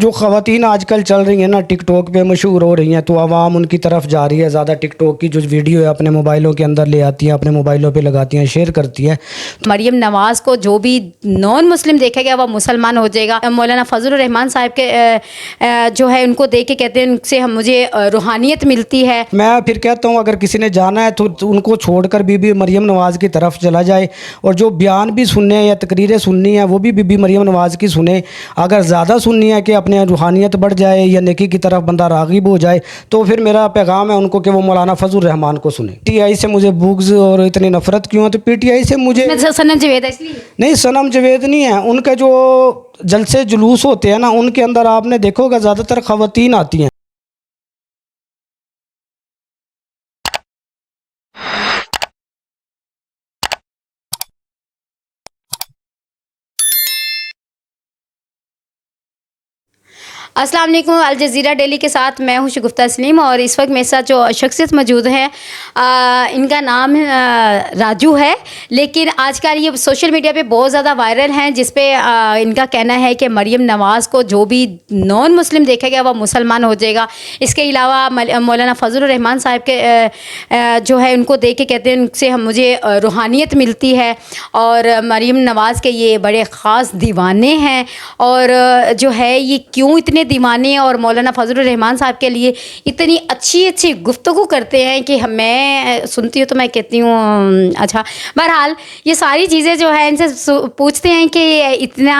جو خواتین آج کل چل رہی ہیں نا ٹک ٹاک پہ مشہور ہو رہی ہیں، تو عوام ان کی طرف جا رہی ہے زیادہ۔ ٹک ٹاک کی جو ویڈیو ہے اپنے موبائلوں کے اندر لے آتی ہیں، اپنے موبائلوں پہ لگاتی ہیں، شیئر کرتی ہیں۔ مریم نواز کو جو بھی نان مسلم دیکھے گا وہ مسلمان ہو جائے گا۔ مولانا فضل الرحمان صاحب کے جو ہے ان کو دیکھ کے کہتے ہیں ان سے مجھے روحانیت ملتی ہے۔ میں پھر کہتا ہوں اگر کسی نے جانا ہے تو ان کو چھوڑ کر بی بی مریم نواز کی طرف چلا جائے، اور جو بیان بھی سننے ہیں یا تقریریں سننی ہیں وہ بھی بی بی مریم نواز کی سنیں۔ اگر زیادہ سننی ہے کہ اپنے روحانیت بڑھ جائے یا نیکی کی طرف بندہ راغب ہو جائے، تو پھر میرا پیغام ہے ان کو کہ وہ مولانا فضل الرحمان کو سنیں۔ پی ٹی آئی سے مجھے بغض اور اتنی نفرت کیوں ہے؟ تو پی ٹی آئی سے مجھے سنم جاوید ہے اس لیے نہیں، صنم جاوید نہیں ہے، ان کے جو جلسے جلوس ہوتے ہیں نا ان کے اندر آپ نے دیکھو گا زیادہ تر خواتین آتی ہیں۔ السلام علیکم، الجزیرہ ڈیلی کے ساتھ میں ہوں شگفتہ سلیم، اور اس وقت میرے ساتھ جو شخصیت موجود ہیں ان کا نام راجو ہے، لیکن آج کل یہ سوشل میڈیا پہ بہت زیادہ وائرل ہیں، جس پہ ان کا کہنا ہے کہ مریم نواز کو جو بھی نان مسلم دیکھے گا وہ مسلمان ہو جائے گا۔ اس کے علاوہ مولانا فضل الرحمان صاحب کے جو ہے ان کو دیکھ کے کہتے ہیں ان سے مجھے روحانیت ملتی ہے، اور مریم نواز کے یہ بڑے خاص دیوانے ہیں، اور جو ہے یہ کیوں اتنے دیوانے اور مولانا فضل الرحمان صاحب کے لیے اتنی اچھی گفتگو کرتے ہیں کہ میں سنتی ہوں تو میں کہتی ہوں اچھا۔ بہرحال یہ ساری چیزیں جو ہے ان سے پوچھتے ہیں کہ اتنا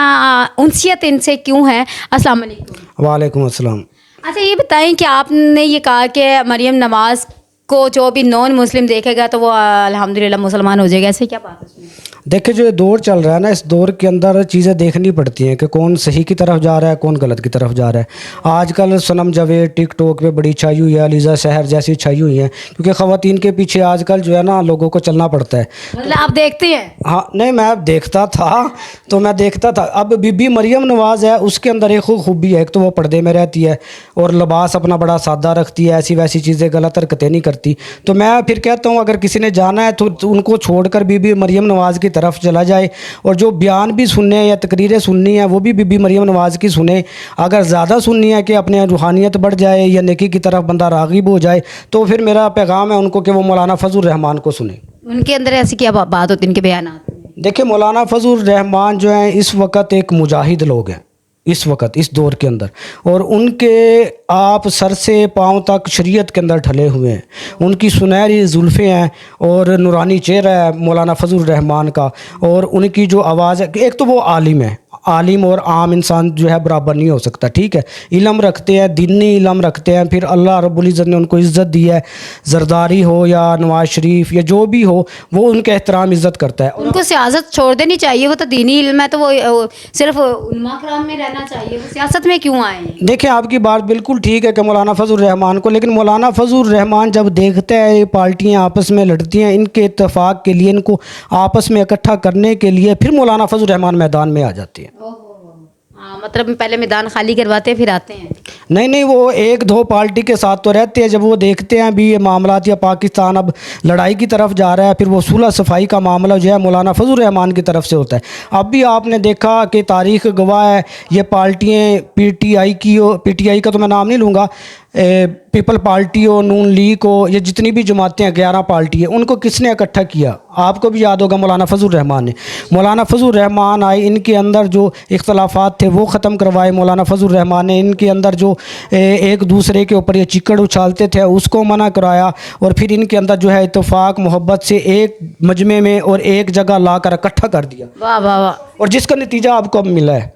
انسیت ان سے کیوں ہے۔ السلام علیکم۔ وعلیکم السلام۔ اچھا یہ بتائیں کہ آپ نے یہ کہا کہ مریم نواز کو جو بھی نان مسلم دیکھے گا تو وہ الحمدللہ مسلمان ہو جائے گا، ایسے کیا بات ہے؟ دیکھیں جو یہ دور چل رہا ہے نا، اس دور کے اندر چیزیں دیکھنی پڑتی ہیں کہ کون صحیح کی طرف جا رہا ہے، کون غلط کی طرف جا رہا ہے۔ آج کل صنم جاوید ٹک ٹاک پہ بڑی چھائی ہوئی ہے، علیزہ شہر جیسی چھائی ہوئی ہیں، کیونکہ خواتین کے پیچھے آج کل جو ہے نا لوگوں کو چلنا پڑتا ہے۔ مطلب آپ دیکھتے ہیں؟ ہاں نہیں، میں دیکھتا تھا تو میں دیکھتا تھا۔ اب بی بی مریم نواز ہے، اس کے اندر ایک خوبی ہے، ایک تو وہ پردے میں رہتی ہے اور لباس اپنا بڑا سادہ رکھتی ہے، ایسی ویسی چیزیں غلط حرکتیں نہیں کرتی۔ تو میں پھر کہتا ہوں اگر کسی نے جانا ہے تو ان کو چھوڑ کر بی بی مریم نواز کی طرف چلا جائے، اور جو بیان بھی سننے ہیں یا تقریریں سننی ہیں وہ بھی بی بی مریم نواز کی سنیں۔ اگر زیادہ سننی ہے کہ اپنے روحانیت بڑھ جائے یا نیکی کی طرف بندہ راغب ہو جائے، تو پھر میرا پیغام ہے ان کو کہ وہ مولانا فضل الرحمان کو سنیں۔ ان کے اندر ایسی کیا بات ہوتی ہے ان کے بیانات میں؟ دیکھیں مولانا فضل الرحمان جو ہیں اس وقت ایک مجاہد لوگ ہیں، اس وقت اس دور کے اندر، اور ان کے آپ سر سے پاؤں تک شریعت کے اندر ڈھلے ہوئے ہیں۔ ان کی سنہری زلفیں ہیں اور نورانی چہرہ ہے مولانا فضل الرحمان کا، اور ان کی جو آواز ہے، ایک تو وہ عالم ہے، عالم اور عام انسان جو ہے برابر نہیں ہو سکتا، ٹھیک ہے۔ علم رکھتے ہیں، دینی علم رکھتے ہیں، پھر اللہ رب العزت نے ان کو عزت دی ہے، زرداری ہو یا نواز شریف یا جو بھی ہو، وہ ان کے احترام عزت کرتا ہے۔ ان کو سیاست چھوڑ دینی چاہیے، وہ تو دینی علم ہے تو وہ صرف علماء کرام میں رہنا چاہیے، وہ سیاست میں کیوں آئے ہیں؟ دیکھیں آپ کی بات بالکل ٹھیک ہے کہ مولانا فضل الرحمان کو، لیکن مولانا فضل الرحمان جب دیکھتے ہیں یہ پارٹیاں آپس میں لڑتی ہیں، ان کے اتفاق کے لیے، ان کو آپس میں اکٹھا کرنے کے لیے پھر مولانا فضل الرحمان میدان میں آ جاتے ہیں۔ مطلب پہلے میدان خالی کرواتے پھر آتے ہیں؟ نہیں، وہ ایک دو پارٹی کے ساتھ تو رہتے ہیں، جب وہ دیکھتے ہیں بھی یہ معاملات یا پاکستان اب لڑائی کی طرف جا رہا ہے، پھر وہ صلح صفائی کا معاملہ جو ہے مولانا فضل الرحمان کی طرف سے ہوتا ہے۔ اب بھی آپ نے دیکھا کہ تاریخ گواہ ہے، یہ پارٹیاں پی ٹی آئی کا تو میں نام نہیں لوں گا، پیپل پارٹی ہو، نون لیگ ہو، یہ جتنی بھی جماعتیں ہیں 11 پارٹی ہیں، ان کو کس نے اکٹھا کیا؟ آپ کو بھی یاد ہوگا مولانا فضل الرحمان نے۔ مولانا فضل الرحمان آئے، ان کے اندر جو اختلافات تھے وہ ختم کروائے مولانا فضل الرحمان نے، ان کے اندر جو ایک دوسرے کے اوپر یہ چکڑ اچھالتے تھے اس کو منع کرایا، اور پھر ان کے اندر جو ہے اتفاق محبت سے ایک مجمع میں اور ایک جگہ لا کر اکٹھا کر دیا، واہ واہ واہ، اور جس کا نتیجہ آپ کو اب ملا ہے۔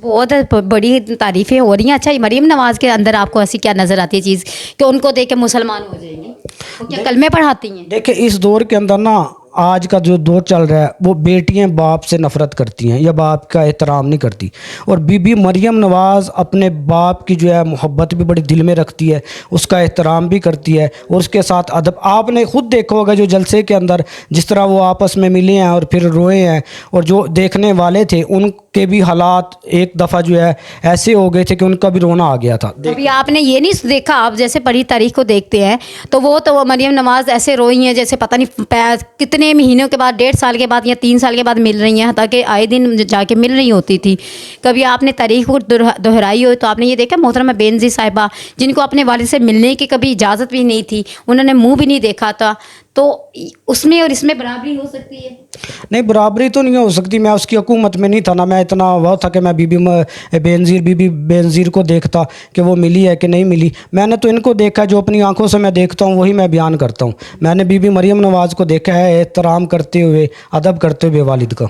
بہت بڑی تعریفیں ہو رہی ہیں۔ اچھا مریم نواز کے اندر آپ کو ایسی کیا نظر آتی ہے چیز کہ ان کو دیکھ کے مسلمان ہو جائیں گی؟ وہ کیا کلمے پڑھاتی ہیں؟ دیکھیں اس دور کے اندر نا، آج کا جو دور چل رہا ہے وہ بیٹیاں باپ سے نفرت کرتی ہیں یا باپ کا احترام نہیں کرتی، اور بی بی مریم نواز اپنے باپ کی جو ہے محبت بھی بڑی دل میں رکھتی ہے، اس کا احترام بھی کرتی ہے، اور اس کے ساتھ ادب۔ آپ نے خود دیکھا ہوگا جو جلسے کے اندر جس طرح وہ آپس میں ملے ہیں اور پھر روئے ہیں، اور جو دیکھنے والے تھے ان کے بھی حالات ایک دفعہ جو ہے ایسے ہو گئے تھے کہ ان کا بھی رونا آ گیا تھا۔ ابھی آپ نے یہ نہیں دیکھا، آپ جیسے پڑھی تاریخ کو دیکھتے ہیں تو وہ مریم نواز ایسے روئی ہیں جیسے پتہ نہیں کتنے इतने महीनों के बाद 1.5 साल के बाद या 3 साल के बाद मिल रही हैं, ताकि आए दिन जाके मिल रही होती थी। कभी आपने तारीख को दोहराई हो तो आपने ये देखा मोहतरमा बेनज़ीर साहिबा, जिनको अपने वालिद से मिलने की कभी इजाज़त भी नहीं थी, उन्होंने मुँह भी नहीं देखा था, तो उसमें और इसमें बराबरी हो सकती है? नहीं, बराबरी तो नहीं हो सकती। मैं उसकी हुकूमत में नहीं था ना, मैं इतना वो था कि मैं बीबी बेनज़ीर को देखता कि वो मिली है कि नहीं मिली। मैंने तो इनको देखा, जो अपनी आंखों से मैं देखता हूँ वही मैं बयान करता हूँ। मैंने बीबी मरियम नवाज़ को देखा है एहतराम करते हुए, अदब करते हुए वालिद का।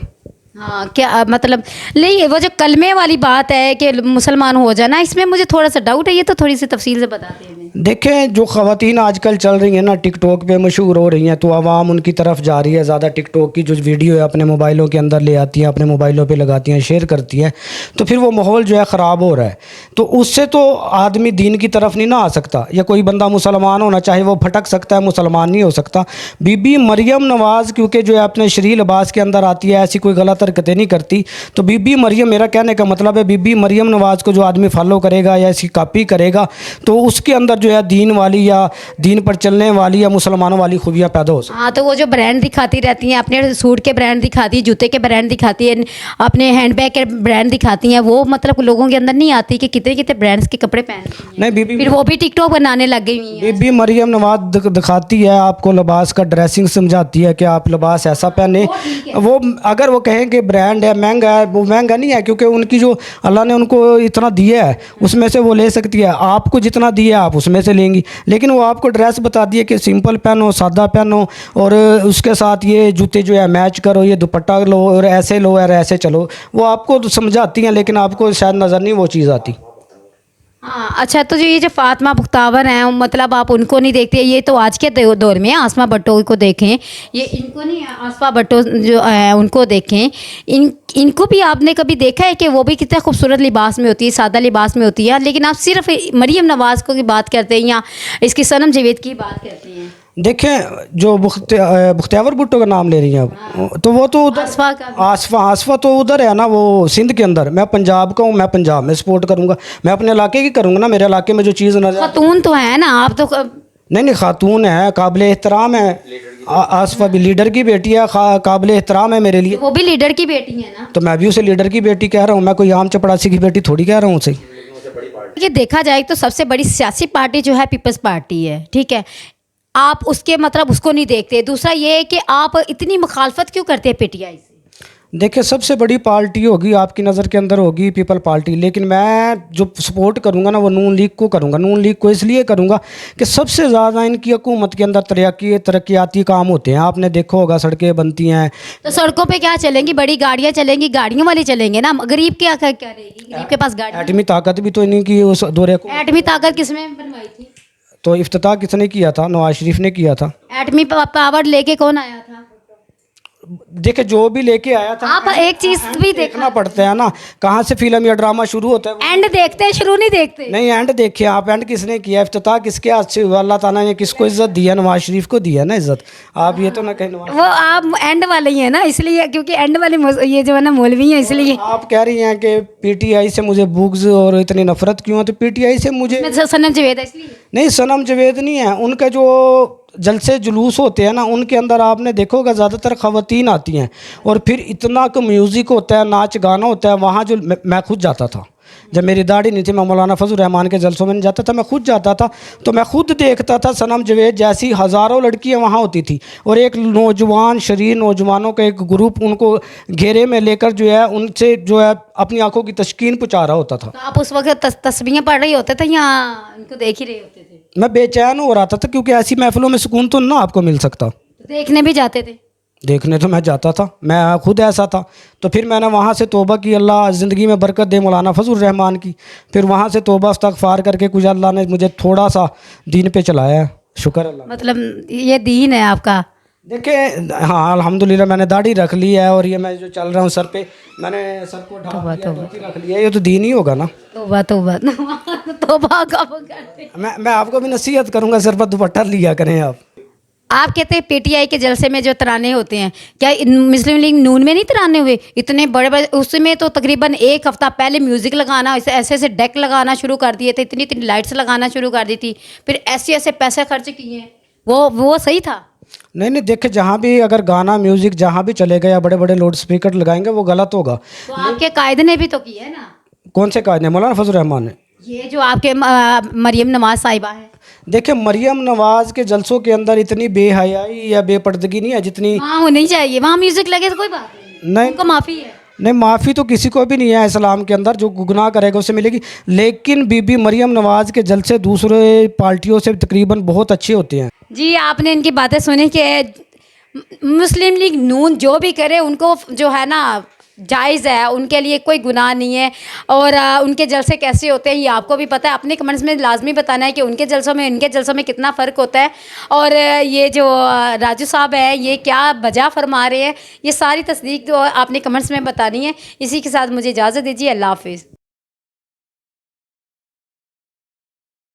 हाँ, क्या मतलब, नहीं वो जो कलमे वाली बात है कि मुसलमान हो जाना, इसमें मुझे थोड़ा सा डाउट है, ये तो थोड़ी सी तफसील से बताते हैं। देखें, जो ख़वातीन आजकल चल रही हैं ना, टिकटॉक पे मशहूर हो रही हैं, तो आवाम उनकी तरफ जा रही है ज़्यादा। टिकटॉक की जो वीडियो है अपने मोबाइलों के अंदर ले आती हैं, अपने मोबाइलों पे लगाती हैं, शेयर करती हैं, तो फिर वो माहौल जो है ख़राब हो रहा है। तो उससे तो आदमी दीन की तरफ नहीं ना आ सकता। या कोई बंदा मुसलमान होना चाहे वो भटक सकता है, मुसलमान नहीं हो सकता। बीबी मरियम नवाज़ क्योंकि जो है अपने शरीर लिबास के अंदर आती है, ऐसी कोई गलत हरकतें नहीं करती, तो बीबी मरियम, मेरा कहने का मतलब है बीबी मरियम नवाज़ को जो आदमी फॉलो करेगा या इसकी कॉपी करेगा, तो उसके अंदर जो है दीन वाली या दीन पर चलने वाली या मुसलमानों वाली खूबियाँ पैदा हो सकती। हाँ, तो वो जो ब्रांड दिखाती रहती हैं, अपने सूट के ब्रांड दिखाती है, जूते के ब्रांड दिखाती है, अपने हैंडबैग के ब्रांड दिखाती हैं, वो मतलब लोगों के अंदर नहीं आती कि कितने कितने ब्रांड्स के कपड़े पहनती हैं। नहीं, बीबी फिर वो भी टिकटॉक बनाने लग गई हुई हैं। बीबी मरियम नवाज दिखाती है आपको लिबास का, ड्रेसिंग समझाती है कि आप लिबास ऐसा पहने। वो अगर वो कहें कि ब्रांड है, महंगा है, वो महंगा नहीं है, क्योंकि उनकी जो अल्लाह ने उनको इतना दिया है उसमें से वो ले सकती है। आपको जितना दिया है आप उसमें से लेंगी, लेकिन वो आपको ड्रेस बता दिए कि सिंपल पहनो, सादा पहनो, और उसके साथ ये जूते जो है मैच करो, ये दुपट्टा लो और ऐसे लो और ऐसे चलो। वो आपको तो समझाती हैं, लेकिन आपको शायद नज़र नहीं वो चीज़ आती। हाँ, अच्छा, तो जो ये जो फातिमा पुख्तावर हैं, मतलब आप उनको नहीं देखते? ये तो आज के दौर में आसमा भट्टो को देखें, ये इनको नहीं, आसमा भट्टो जो है उनको देखें, इनको भी आपने कभी देखा है कि वो भी कितने खूबसूरत लिबास में होती है, सादा लिबास में होती है, लेकिन आप सिर्फ मरियम नवाज़ को की बात करते हैं या इसकी सनम जावेद की बात करते हैं? देखें, जो बुख्तियावर भुट्टो का नाम ले रही हैं आप, तो वो तो उधर आसफा तो उधर है ना, वो सिंध के अंदर। मैं पंजाब का हूँ, मैं पंजाब में सपोर्ट करूँगा, मैं अपने इलाके की करूँगा ना। मेरे इलाके में जो चीज़ नजर, खातून तो है ना आप तो? नहीं, खातून है, काबिल एहतराम है। आसफा भी लीडर की बेटी है, काबिल एहतराम है मेरे लिए। वो भी लीडर की बेटी है ना, तो मैं भी उसे लीडर की बेटी कह रहा हूँ, मैं कोई आम चपड़ासी की बेटी थोड़ी कह रहा हूँ उसे। ये देखा जाए तो सबसे बड़ी सियासी पार्टी जो है पीपल्स पार्टी है, ठीक है? आप उसके मतलब उसको नहीं देखते। दूसरा ये है कि आप इतनी मुखालफत क्यों करते हैं पीटीआई से? देखिए, सबसे बड़ी पार्टी होगी आपकी नज़र के अंदर होगी पीपल पार्टी, लेकिन मैं जो सपोर्ट करूंगा ना वो नून लीग को करूंगा। नून लीग को इसलिए करूंगा कि सबसे ज़्यादा इनकी हुकूमत के अंदर तरक्याती काम होते हैं। आपने देखा होगा, सड़कें बनती हैं। तो सड़कों पे क्या चलेंगी? बड़ी गाड़ियाँ चलेंगी, गाड़ियों वाले चलेंगे ना। गरीब क्या रहेगी? गरीब के पास गाड़ी, एटमी ताकत भी तो इनकी उस दौरे को। एटमी ताकत किसमें बनवाई थी? तो इफ्तिताह किसने किया था? नवाज शरीफ ने किया था। एटमी पावर लेके कौन आया था? देखे, जो भी लेके आया था। आप एक चीज भी देखना पड़ता है ना, कहाँ से फिल्म या ड्रामा शुरू होता है। एंड देखते हैं, शुरू नहीं देखते। नहीं, एंड देखिए आप, एंड किसने किया, इफ्तिताह किसके हाथ से हुआ? अल्लाह ताला ने किसको इज्जत दी है? नवाज शरीफ को दी है ना इज्जत। आप ये तो ना कहें वो आप एंड वाले ही है ना, इसलिए, क्योंकि एंड वाले ये जो है ना मौलवी हैं, इसलिए। आप कह रही हैं कि पीटीआई से मुझे बुग्ज और इतनी नफरत क्यों है? तो पीटीआई से मुझे सनम जावेद है इसलिए नहीं, सनम जावेद नहीं है। उनका जो जलसे जुलूस होते हैं ना, उनके अंदर आपने देखा होगा ज़्यादातर ख़वातीन आती हैं, और फिर इतना का म्यूज़िक होता है, नाच गाना होता है। वहाँ जो मैं खुद जाता था, जब मेरी दाढ़ी नहीं थी, मैं मौलाना फजल रहमान के जलसों में जाता था, मैं खुद जाता था, तो मैं खुद देखता था सनम जावेद जैसी हज़ारों लड़कियां वहाँ होती थी, और एक नौजवान शरीर नौजवानों का एक ग्रुप उनको घेरे में लेकर जो है उनसे जो है अपनी आंखों की तस्कीन पहुँचा रहा होता था। तो आप उस वक्त तस्बीहें पढ़ रहे होते थे या उनको देख ही रहे होते थे? मैं बेचैन हो रहा था, क्योंकि ऐसी महफिलों में सुकून तो ना आपको मिल सकता। देखने भी जाते थे? देखने तो मैं जाता था, मैं खुद ऐसा था। तो फिर मैंने वहाँ से तौबा की, अल्लाह ज़िंदगी में बरकत दे मौलाना फजल रहमान की। फिर वहाँ से तौबा इस्तग़फ़ार करके कुछ अल्लाह ने मुझे थोड़ा सा दीन पे चलाया, शुक्र अल्लाह। मतलब ये दीन है आपका? देखें, हाँ अल्हम्दुलिल्लाह, मैंने दाढ़ी रख ली है, और ये मैं जो चल रहा हूँ सर पे, मैंने सर को ढाक लिया, टोपी रख लिया, ये तो दीन ही होगा ना। तौबा तौबा तौबा कब करते? मैं आपको भी नसीहत करूँगा, सर पर दुपट्टा लिया करें आप। आप कहते हैं पीटीआई के जलसे में जो तराने होते हैं, क्या मुस्लिम लीग नून में नहीं तराने हुए इतने बड़े बड़े? उसमें तो तकरीबन एक हफ्ता पहले म्यूज़िक लगाना, ऐसे ऐसे डेक लगाना शुरू कर दिए थे, इतनी इतनी लाइट्स लगाना शुरू कर दी थी, फिर ऐसे ऐसे पैसे खर्च किए हैं। वो सही था? नहीं नहीं, देखिए जहाँ भी अगर गाना म्यूजिक जहाँ भी चलेगा या बड़े बड़े लाउड स्पीकर लगाएंगे वो गलत होगा। तो आपके कायदे ने भी तो की है ना, कौन से कायदे? मौलाना फजल रहमान ने। ये जो आपके मरियम नवाज साहिबा है, देखिए मरियम नवाज के जलसों के अंदर इतनी बेहयाई या बेपर्दगी नहीं है जितनी। वहाँ होनी चाहिए, वहाँ म्यूजिक लगे तो कोई बात नहीं, नहीं उनको माफ़ी है। नहीं, माफ़ी तो किसी को भी नहीं है इस्लाम के अंदर, जो गुनाह करेगा उसे मिलेगी। लेकिन बीबी मरियम नवाज के जलसे दूसरे पार्टियों से तकरीबन बहुत अच्छे होते हैं। जी आपने इनकी बातें सुनी कि मुस्लिम लीग नून जो भी करे उनको जो है ना जायज़ है, उनके लिए कोई गुनाह नहीं है। और उनके जलसे कैसे होते हैं ये आपको भी पता है, अपने कमेंट्स में लाजमी बताना है कि उनके जलसों में इनके जलसों में कितना फ़र्क होता है। और ये जो राजू साहब हैं ये क्या वजह फरमा रहे हैं, ये सारी तस्दीक तो आपने कमेंट्स में बतानी है। इसी के साथ मुझे इजाज़त दीजिए, अल्लाह हाफिज़।